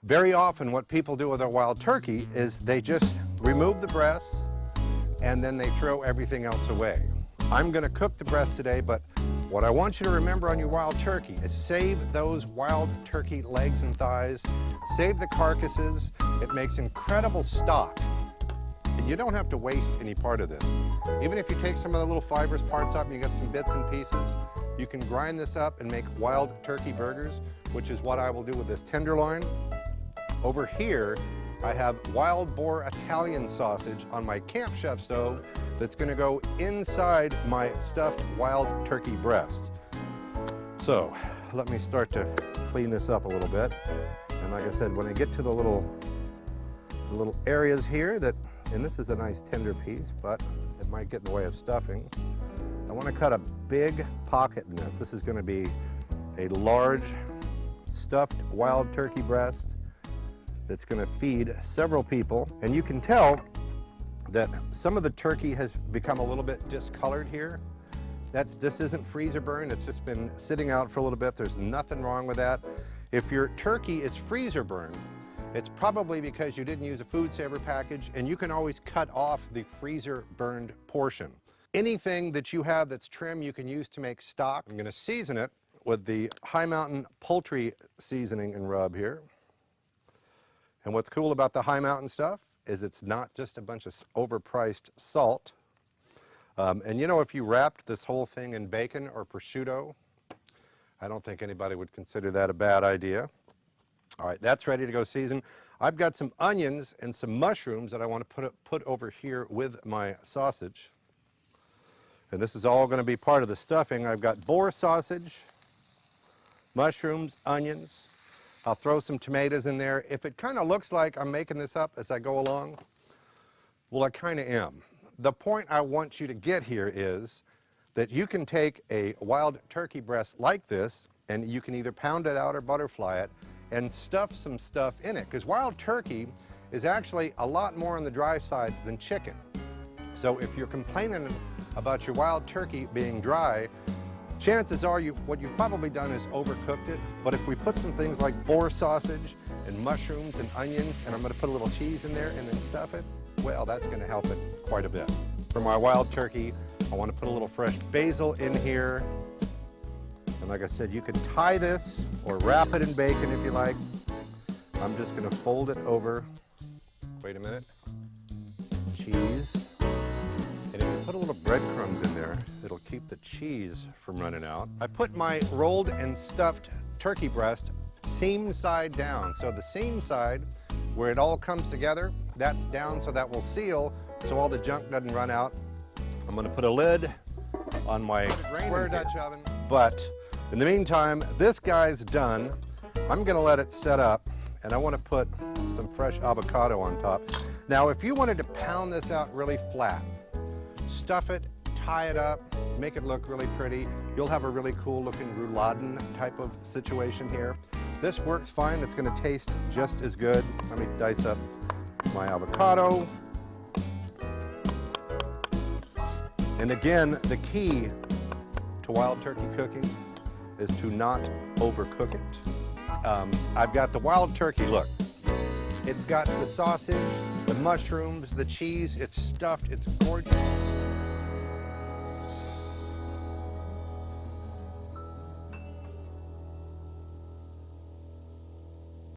Very often what people do with a wild turkey is they just remove the breasts and then they throw everything else away. I'm going to cook the breast today, but what I want you to remember on your wild turkey is save those wild turkey legs and thighs, save the carcasses. It makes incredible stock. And you don't have to waste any part of this. Even if you take some of the little fibrous parts up and you get some bits and pieces, you can grind this up and make wild turkey burgers, which is what I will do with this tenderloin. Over here, I have wild boar Italian sausage on my Camp Chef stove that's going to go inside my stuffed wild turkey breast. So let me start to clean this up a little bit. And like I said, when I get to the little areas here that, and this is a nice tender piece, but it might get in the way of stuffing, I want to cut a big pocket in this. This is going to be a large stuffed wild turkey breast that's going to feed several people. And you can tell that some of the turkey has become a little bit discolored here. This isn't freezer burned, it's just been sitting out for a little bit. There's nothing wrong with that. If your turkey is freezer burned, it's probably because you didn't use a food saver package, and you can always cut off the freezer burned portion. Anything that you have that's trim you can use to make stock. I'm going to season it with the High Mountain poultry seasoning and rub here. And what's cool about the High Mountain stuff is it's not just a bunch of overpriced salt. And you know, if you wrapped this whole thing in bacon or prosciutto, I don't think anybody would consider that a bad idea. All right, that's ready to go season. I've got some onions and some mushrooms that I want to put over here with my sausage. And this is all going to be part of the stuffing. I've got boar sausage, mushrooms, onions. I'll throw some tomatoes in there. If it kind of looks like I'm making this up as I go along, well, I kind of am. The point I want you to get here is that you can take a wild turkey breast like this, and you can either pound it out or butterfly it, and stuff some stuff in it. Because wild turkey is actually a lot more on the dry side than chicken. So if you're complaining about your wild turkey being dry, chances are what you've probably done is overcooked it. But if we put some things like boar sausage and mushrooms and onions, and I'm going to put a little cheese in there and then stuff it, well, that's going to help it quite a bit. For my wild turkey, I want to put a little fresh basil in here. And like I said, you can tie this or wrap it in bacon if you like. I'm just going to fold it over. Wait a minute. Cheese. And if you put a little breadcrumbs in there, it'll keep the cheese from running out. I put my rolled and stuffed turkey breast seam side down. So the seam side, where it all comes together, that's down, so that will seal so all the junk doesn't run out. I'm going to put a lid on my square Dutch oven. But in the meantime, this guy's done. I'm going to let it set up, and I want to put some fresh avocado on top. Now, if you wanted to pound this out really flat, stuff it, tie it up, make it look really pretty, you'll have a really cool looking rouladen type of situation here. This works fine. It's going to taste just as good. Let me dice up my avocado. And again, the key to wild turkey cooking is to not overcook it. I've got the wild turkey, look. It's got the sausage, the mushrooms, the cheese, it's stuffed, it's gorgeous.